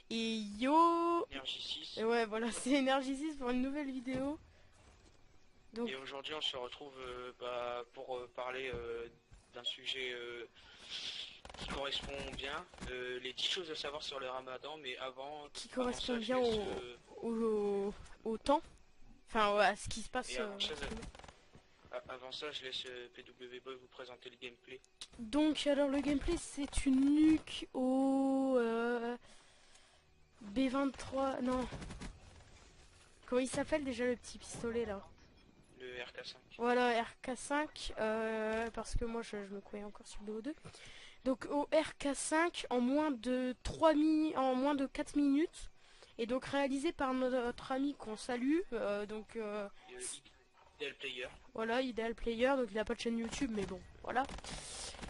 Et yo. Énergie 6. Et ouais, voilà, c'est Énergie 6 pour une nouvelle vidéo. Donc, Et aujourd'hui on se retrouve pour parler d'un sujet qui correspond bien, les 10 choses à savoir sur le ramadan, mais qui avant correspond ça je bien laisse... au temps. Enfin, ouais, à ce qui se passe. et avant ça je laisse PW Boy vous présenter le gameplay. Donc, alors le gameplay, c'est une nuque au B23. Non. Comment il s'appelle déjà le petit pistolet là? Le RK5. Voilà, RK5. Parce que moi je me croyais encore sur le BO2. Donc, au RK5 en moins de 4 minutes. Et donc réalisé par notre ami qu'on salue. Ideal Player. Voilà, Ideal Player. Donc il a pas de chaîne YouTube, mais bon, voilà.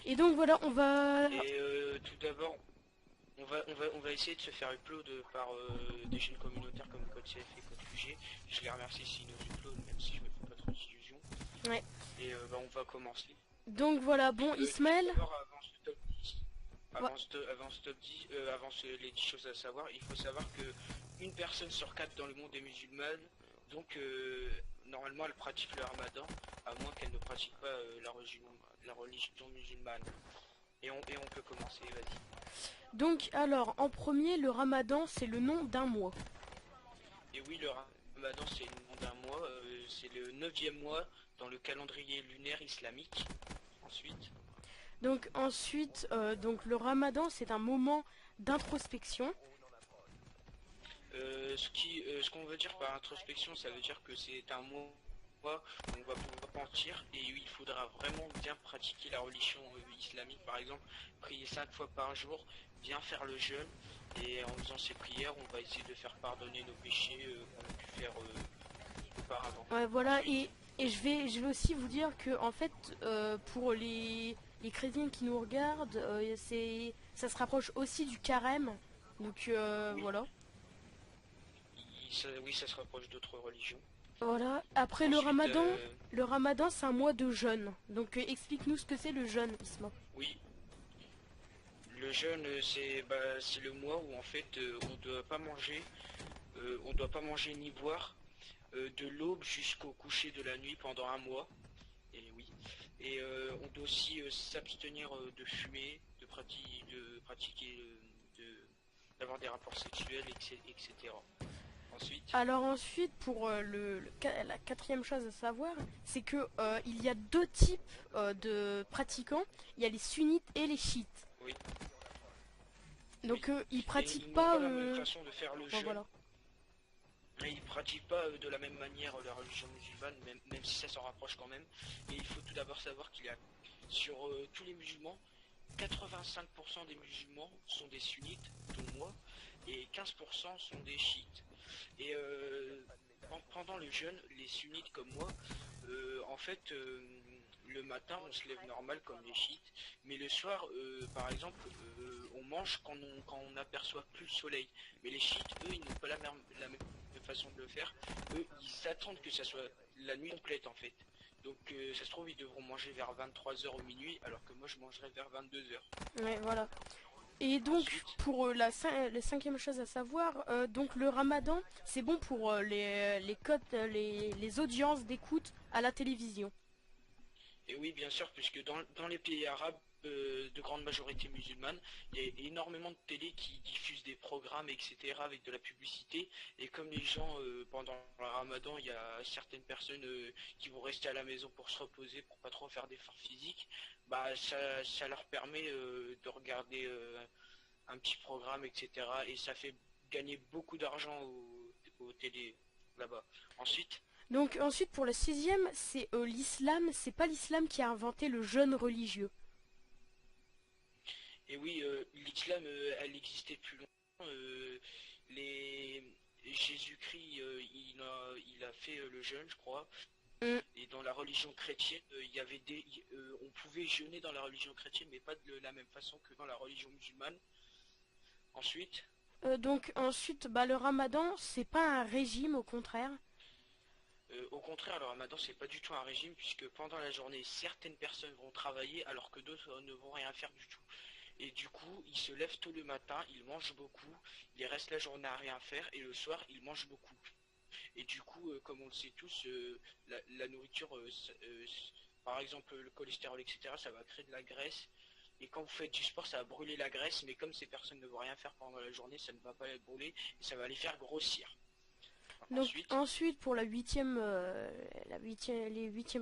Et donc voilà, on va... Et tout d'abord, on va essayer de se faire upload par des chaînes communautaires comme Code CF et Code QG. Je les remercie s'ils nous upload, même si je me fais pas trop d'illusions. Ouais. Et on va commencer. Donc voilà, bon, Ismaël... Avant les 10 choses à savoir, il faut savoir que une personne sur 4 dans le monde est musulmane, donc normalement elle pratique le ramadan, à moins qu'elle ne pratique pas la religion musulmane. Et on peut commencer, vas-y. Donc alors, en premier, le ramadan, c'est le nom d'un mois. Et oui, le ramadan c'est le nom d'un mois, c'est le 9e mois dans le calendrier lunaire islamique. Ensuite, donc le ramadan, c'est un moment d'introspection. Ce qu'on veut dire par introspection, ça veut dire que c'est un mois où on va pouvoir mentir et il faudra vraiment bien pratiquer la religion islamique. Par exemple, prier 5 fois par jour, bien faire le jeûne, et en faisant ces prières, on va essayer de faire pardonner nos péchés qu'on a pu faire auparavant. Ouais, voilà, et je vais aussi vous dire que, en fait, pour les chrétiens qui nous regardent, ça se rapproche aussi du carême. Donc Oui. voilà. Oui, ça se rapproche d'autres religions. Voilà. Après Ensuite, le ramadan c'est un mois de jeûne. Donc explique-nous ce que c'est le jeûne, Isma. Oui, le jeûne c'est le mois où en fait on doit pas manger ni boire de l'aube jusqu'au coucher de la nuit pendant un mois. Et oui. Et on doit aussi s'abstenir de fumer, d'avoir des rapports sexuels, etc. Ensuite, pour la quatrième chose à savoir, c'est que il y a deux types de pratiquants. Il y a les sunnites et les chiites. Oui. Donc ils pratiquent ils pas la même façon de faire le jeûne. Voilà. Et ils pratiquent pas de la même manière la religion musulmane, même si ça s'en rapproche quand même. Et il faut tout d'abord savoir qu'il y a sur tous les musulmans, 85% des musulmans sont des sunnites, dont moi, et 15% sont des chiites. Et pendant le jeûne, les sunnites comme moi, en fait, le matin on se lève normal comme les chiites, mais le soir, par exemple, on mange quand on aperçoit plus le soleil. Mais les chiites, eux, ils n'ont pas la même façon de le faire. Eux, ils attendent que ça soit la nuit complète en fait. Donc ça se trouve ils devront manger vers 23h ou minuit, alors que moi je mangerai vers 22h. Ouais, voilà. Et donc ensuite, pour la cinquième chose à savoir, donc le ramadan, c'est bon pour les cotes, les audiences d'écoute à la télévision. Et oui, bien sûr, puisque dans les pays arabes de grande majorité musulmane, il y a énormément de télé qui diffusent des programmes, etc., avec de la publicité. Et comme les gens, pendant le ramadan, il y a certaines personnes qui vont rester à la maison pour se reposer, pour pas trop faire d'efforts physiques, bah ça leur permet de regarder un petit programme, etc. Et ça fait gagner beaucoup d'argent aux télé là-bas. Donc ensuite pour la sixième, c'est l'islam, c'est pas l'islam qui a inventé le jeûne religieux. Et oui, l'islam, elle existait plus longtemps. Jésus-Christ, il a fait le jeûne, je crois. Et dans la religion chrétienne, on pouvait jeûner dans la religion chrétienne, mais pas de la même façon que dans la religion musulmane. Ensuite, le ramadan, c'est pas un régime, au contraire. Au contraire, le ramadan c'est pas du tout un régime puisque pendant la journée certaines personnes vont travailler alors que d'autres ne vont rien faire du tout. Et du coup, ils se lèvent tôt le matin, ils mangent beaucoup, ils restent la journée à rien faire et le soir ils mangent beaucoup. Et du coup, comme on le sait tous, la nourriture, par exemple le cholestérol, etc., ça va créer de la graisse. Et quand vous faites du sport, ça va brûler la graisse, mais comme ces personnes ne vont rien faire pendant la journée, ça ne va pas les brûler et ça va les faire grossir. Donc Ensuite, ensuite pour les huitièmes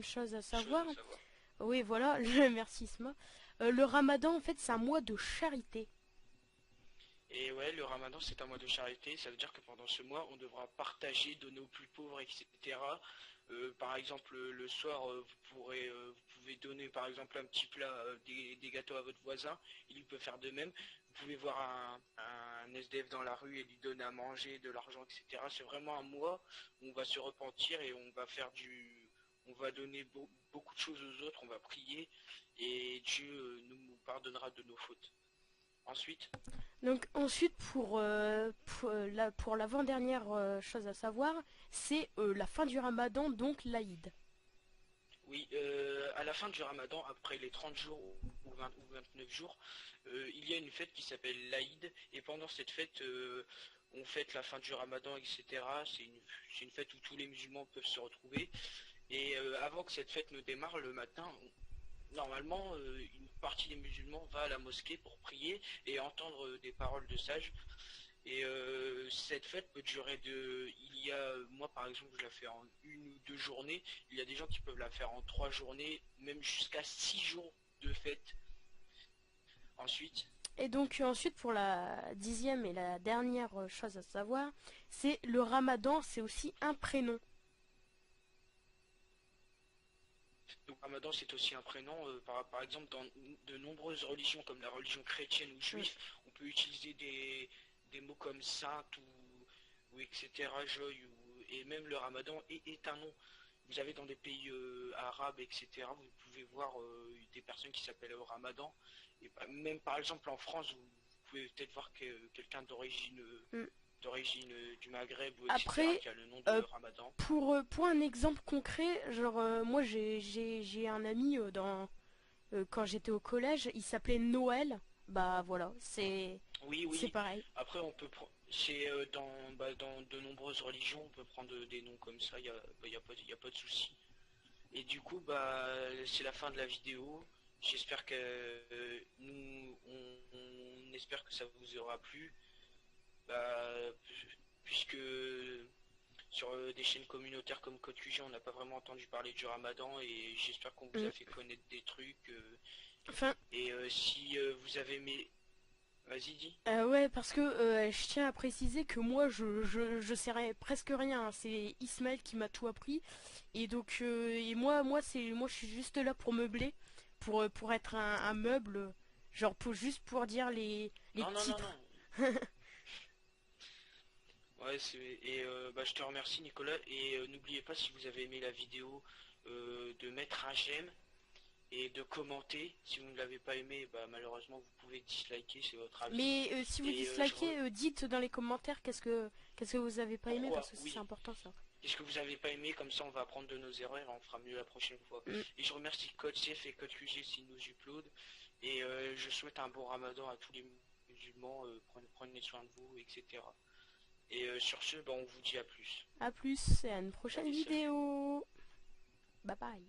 choses à chose savoir, à savoir. oui voilà, merci Isma. Le Ramadan en fait c'est un mois de charité. Et ouais, le ramadan c'est un mois de charité, ça veut dire que pendant ce mois on devra partager, donner aux plus pauvres, etc. Par exemple, le soir, vous pouvez donner par exemple un petit plat, des gâteaux à votre voisin, il lui peut faire de même. Vous pouvez voir un SDF dans la rue et lui donner à manger, de l'argent, etc. C'est vraiment un mois où on va se repentir et on va donner beaucoup de choses aux autres, on va prier et Dieu nous pardonnera de nos fautes. Ensuite, Donc ensuite pour l'avant-dernière chose à savoir, c'est la fin du Ramadan, donc l'Aïd. oui, à la fin du ramadan, après les 30 jours ou 20 ou 29 jours, il y a une fête qui s'appelle l'Aïd. Et pendant cette fête, on fête la fin du ramadan, etc. C'est une fête où tous les musulmans peuvent se retrouver. Et avant que cette fête ne démarre le matin, normalement, une partie des musulmans va à la mosquée pour prier et entendre des paroles de sages. Et cette fête peut durer moi par exemple, je la fais en une ou deux journées. Il y a des gens qui peuvent la faire en trois journées, même jusqu'à 6 jours de fête. Ensuite, Et donc ensuite pour la dixième et la dernière chose à savoir, c'est le Ramadan, c'est aussi un prénom. le Ramadan c'est aussi un prénom. Par exemple, dans de nombreuses religions, comme la religion chrétienne ou Mm. juive, on peut utiliser des mots comme sainte ou etc. Joy, et même le Ramadan est un nom. Vous avez dans des pays arabes, etc., vous pouvez voir des personnes qui s'appellent Ramadan. Et même par exemple en France, vous pouvez peut-être voir quelqu'un Mm. d'origine du Maghreb, ou etc., Après, qui a le nom de euh, Ramadan. pour un exemple concret, genre moi j'ai un ami quand j'étais au collège, il s'appelait Noël. Bah voilà, Oui, c'est oui. pareil. Après, on peut prendre. C'est dans de nombreuses religions, on peut prendre des noms comme ça, y a pas de souci. Et du coup, c'est la fin de la vidéo. J'espère que on espère que ça vous aura plu. Bah, puisque sur des chaînes communautaires comme Code QG, on n'a pas vraiment entendu parler du Ramadan et j'espère qu'on vous Mm. a fait connaître des trucs. Enfin, Et si vous avez aimé, vas-y, dis. ouais, parce que je tiens à préciser que moi je sais presque rien, hein. C'est Ismaël qui m'a tout appris. Et donc, et moi je suis juste là pour meubler, pour être un meuble, genre juste pour dire les Non, non, non, titres. non. Ouais, je te remercie Nicolas et n'oubliez pas si vous avez aimé la vidéo de mettre un j'aime et de commenter. Si vous ne l'avez pas aimé, malheureusement vous pouvez disliker, c'est votre avis. Mais si vous Et dislikez, dites dans les commentaires qu'est-ce que vous avez pas aimé parce pourquoi? que c'est Oui. important ça. Qu'est-ce que vous avez pas aimé? Comme ça on va apprendre de nos erreurs et on fera mieux la prochaine fois. Mm. Et je remercie Code CF et Code QG s'ils nous upload. Et je souhaite un bon ramadan à tous les musulmans. Prenez soin de vous, etc. Et sur ce, on vous dit à plus. À plus et à une prochaine Allez, salut. vidéo. Bye bye.